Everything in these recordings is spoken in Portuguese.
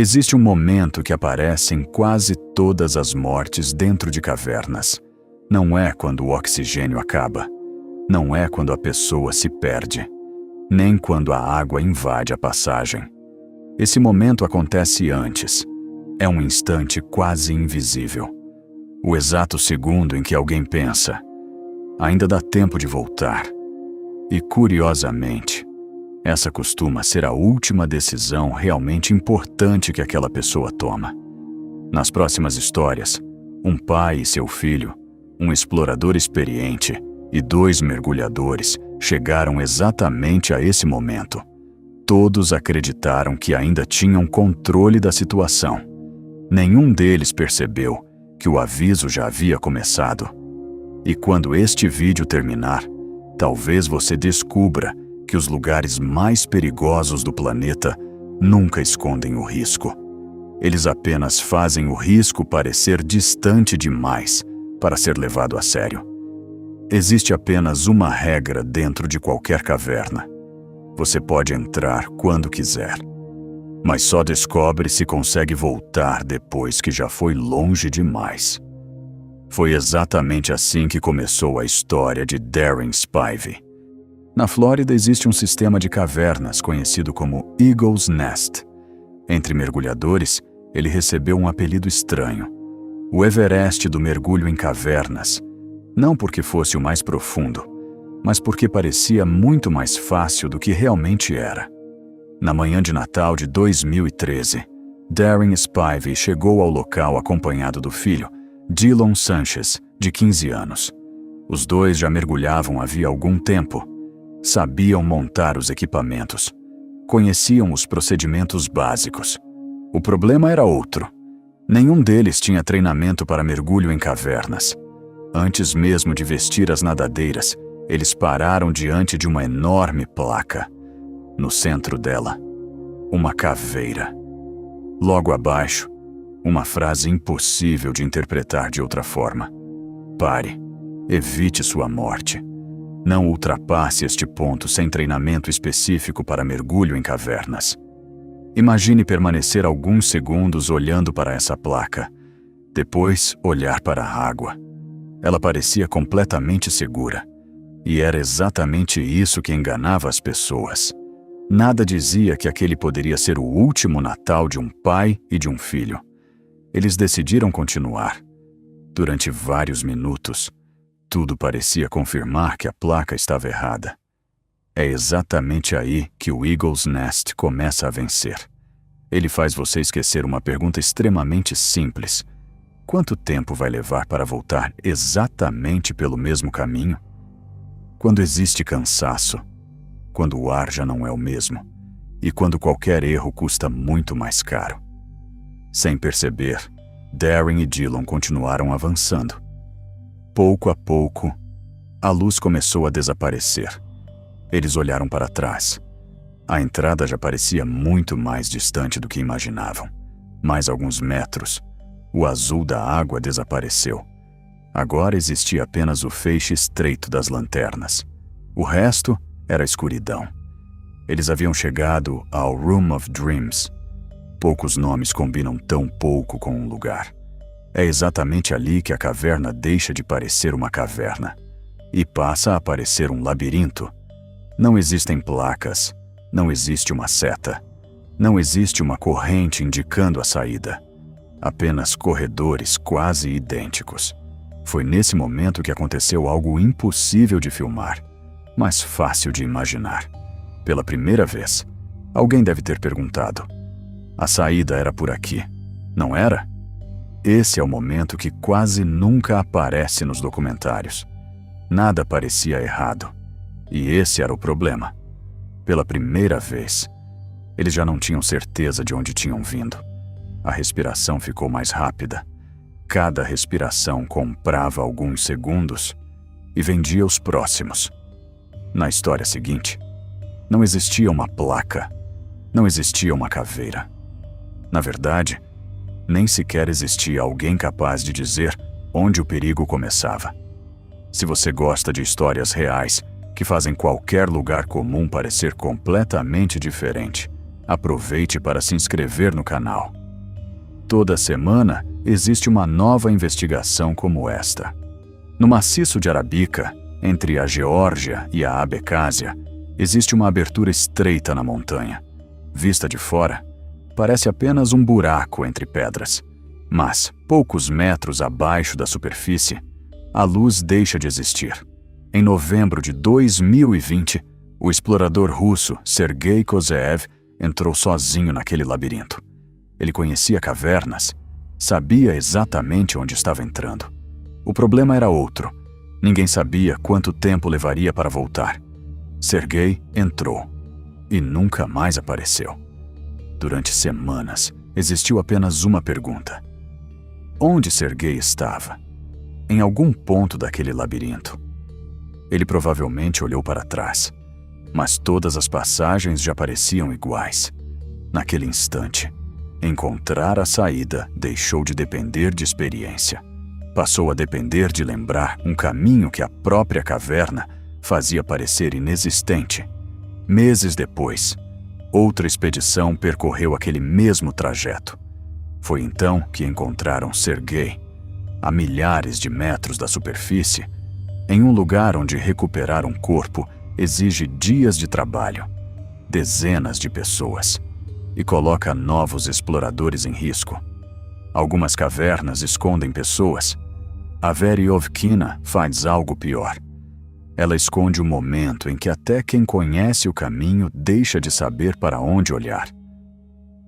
Existe um momento que aparece em quase todas as mortes dentro de cavernas. Não é quando o oxigênio acaba. Não é quando a pessoa se perde. Nem quando a água invade a passagem. Esse momento acontece antes. É um instante quase invisível. O exato segundo em que alguém pensa: ainda dá tempo de voltar. E, curiosamente, essa costuma ser a última decisão realmente importante que aquela pessoa toma. Nas próximas histórias, um pai e seu filho, um explorador experiente e 2 mergulhadores chegaram exatamente a esse momento. Todos acreditaram que ainda tinham controle da situação. Nenhum deles percebeu que o aviso já havia começado. E quando este vídeo terminar, talvez você descubra que os lugares mais perigosos do planeta nunca escondem o risco. Eles apenas fazem o risco parecer distante demais para ser levado a sério. Existe apenas uma regra dentro de qualquer caverna. Você pode entrar quando quiser, mas só descobre se consegue voltar depois que já foi longe demais. Foi exatamente assim que começou a história de Daring Spivey. Na Flórida existe um sistema de cavernas conhecido como Eagle's Nest. Entre mergulhadores, ele recebeu um apelido estranho: o Everest do mergulho em cavernas. Não porque fosse o mais profundo, mas porque parecia muito mais fácil do que realmente era. Na manhã de Natal de 2013, Daring Spivey chegou ao local acompanhado do filho, Dylan Sanchez, de 15 anos. Os dois já mergulhavam havia algum tempo. Sabiam montar os equipamentos. Conheciam os procedimentos básicos. O problema era outro. Nenhum deles tinha treinamento para mergulho em cavernas. Antes mesmo de vestir as nadadeiras, eles pararam diante de uma enorme placa. No centro dela, uma caveira. Logo abaixo, uma frase impossível de interpretar de outra forma: pare, evite sua morte. Não ultrapasse este ponto sem treinamento específico para mergulho em cavernas. Imagine permanecer alguns segundos olhando para essa placa. Depois, olhar para a água. Ela parecia completamente segura. E era exatamente isso que enganava as pessoas. Nada dizia que aquele poderia ser o último Natal de um pai e de um filho. Eles decidiram continuar. Durante vários minutos, tudo parecia confirmar que a placa estava errada. É exatamente aí que o Eagle's Nest começa a vencer. Ele faz você esquecer uma pergunta extremamente simples: quanto tempo vai levar para voltar exatamente pelo mesmo caminho? Quando existe cansaço, quando o ar já não é o mesmo, e quando qualquer erro custa muito mais caro. Sem perceber, Daring e Dylan continuaram avançando. Pouco a pouco, a luz começou a desaparecer. Eles olharam para trás. A entrada já parecia muito mais distante do que imaginavam. Mais alguns metros, o azul da água desapareceu. Agora existia apenas o feixe estreito das lanternas. O resto era escuridão. Eles haviam chegado ao Room of Dreams. Poucos nomes combinam tão pouco com um lugar. É exatamente ali que a caverna deixa de parecer uma caverna e passa a parecer um labirinto. Não existem placas, não existe uma seta, não existe uma corrente indicando a saída. Apenas corredores quase idênticos. Foi nesse momento que aconteceu algo impossível de filmar, mas fácil de imaginar. Pela primeira vez, alguém deve ter perguntado: a saída era por aqui, não era? Esse é o momento que quase nunca aparece nos documentários. Nada parecia errado. E esse era o problema. Pela primeira vez, eles já não tinham certeza de onde tinham vindo. A respiração ficou mais rápida. Cada respiração comprava alguns segundos e vendia os próximos. Na história seguinte, não existia uma placa, não existia uma caveira. Na verdade, nem sequer existia alguém capaz de dizer onde o perigo começava. Se você gosta de histórias reais que fazem qualquer lugar comum parecer completamente diferente, aproveite para se inscrever no canal. Toda semana existe uma nova investigação como esta. No maciço de Arabica, entre a Geórgia e a Abecásia, existe uma abertura estreita na montanha. Vista de fora, parece apenas um buraco entre pedras. Mas, poucos metros abaixo da superfície, a luz deixa de existir. Em novembro de 2020, o explorador russo Sergei Kozeev entrou sozinho naquele labirinto. Ele conhecia cavernas, sabia exatamente onde estava entrando. O problema era outro. Ninguém sabia quanto tempo levaria para voltar. Sergei entrou e nunca mais apareceu. Durante semanas, existiu apenas uma pergunta: onde Sergei estava? Em algum ponto daquele labirinto. Ele provavelmente olhou para trás, mas todas as passagens já pareciam iguais. Naquele instante, encontrar a saída deixou de depender de experiência. Passou a depender de lembrar um caminho que a própria caverna fazia parecer inexistente. Meses depois, outra expedição percorreu aquele mesmo trajeto. Foi então que encontraram Sergei, a milhares de metros da superfície, em um lugar onde recuperar um corpo exige dias de trabalho, dezenas de pessoas, e coloca novos exploradores em risco. Algumas cavernas escondem pessoas. A Veriovkina faz algo pior. Ela esconde o momento em que até quem conhece o caminho deixa de saber para onde olhar.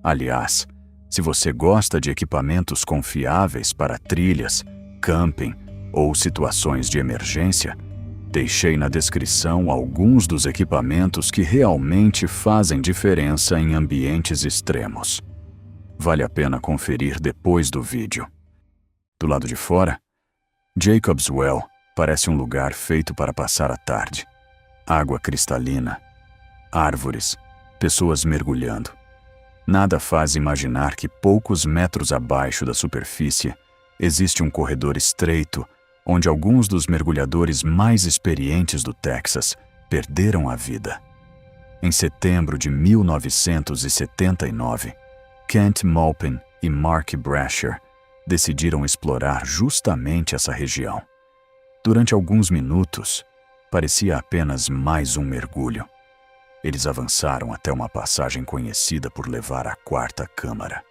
Aliás, se você gosta de equipamentos confiáveis para trilhas, camping ou situações de emergência, deixei na descrição alguns dos equipamentos que realmente fazem diferença em ambientes extremos. Vale a pena conferir depois do vídeo. Do lado de fora, Jacob's Well parece um lugar feito para passar a tarde. Água cristalina, árvores, pessoas mergulhando. Nada faz imaginar que poucos metros abaixo da superfície existe um corredor estreito onde alguns dos mergulhadores mais experientes do Texas perderam a vida. Em setembro de 1979, Kent Maupin e Mark Brasher decidiram explorar justamente essa região. Durante alguns minutos, parecia apenas mais um mergulho. Eles avançaram até uma passagem conhecida por levar à quarta câmara.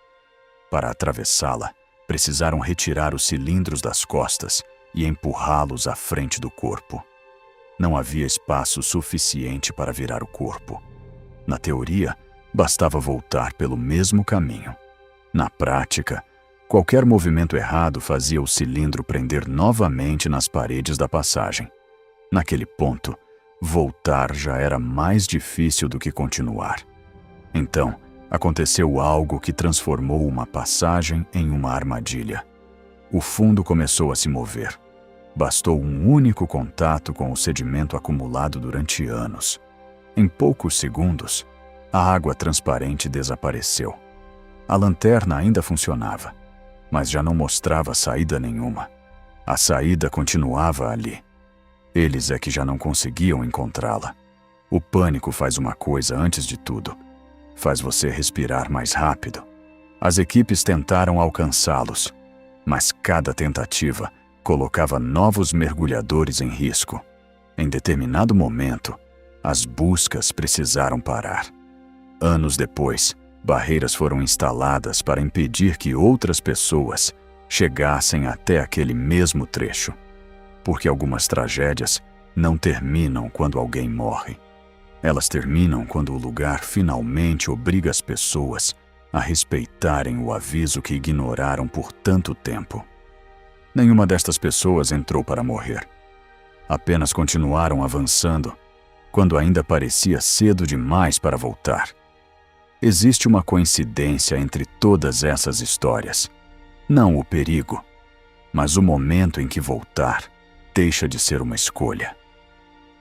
Para atravessá-la, precisaram retirar os cilindros das costas e empurrá-los à frente do corpo. Não havia espaço suficiente para virar o corpo. Na teoria, bastava voltar pelo mesmo caminho. Na prática, qualquer movimento errado fazia o cilindro prender novamente nas paredes da passagem. Naquele ponto, voltar já era mais difícil do que continuar. Então, aconteceu algo que transformou uma passagem em uma armadilha. O fundo começou a se mover. Bastou um único contato com o sedimento acumulado durante anos. Em poucos segundos, a água transparente desapareceu. A lanterna ainda funcionava, mas já não mostrava saída nenhuma. A saída continuava ali. Eles é que já não conseguiam encontrá-la. O pânico faz uma coisa antes de tudo: faz você respirar mais rápido. As equipes tentaram alcançá-los, mas cada tentativa colocava novos mergulhadores em risco. Em determinado momento, as buscas precisaram parar. Anos depois, barreiras foram instaladas para impedir que outras pessoas chegassem até aquele mesmo trecho. Porque algumas tragédias não terminam quando alguém morre. Elas terminam quando o lugar finalmente obriga as pessoas a respeitarem o aviso que ignoraram por tanto tempo. Nenhuma destas pessoas entrou para morrer. Apenas continuaram avançando quando ainda parecia cedo demais para voltar. Existe uma coincidência entre todas essas histórias. Não o perigo, mas o momento em que voltar deixa de ser uma escolha.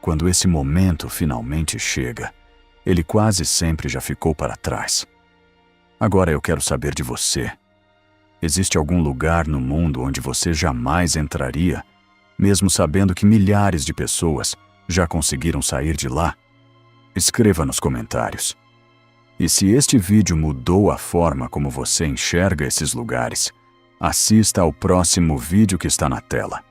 Quando esse momento finalmente chega, ele quase sempre já ficou para trás. Agora eu quero saber de você. Existe algum lugar no mundo onde você jamais entraria, mesmo sabendo que milhares de pessoas já conseguiram sair de lá? Escreva nos comentários. E se este vídeo mudou a forma como você enxerga esses lugares, assista ao próximo vídeo que está na tela.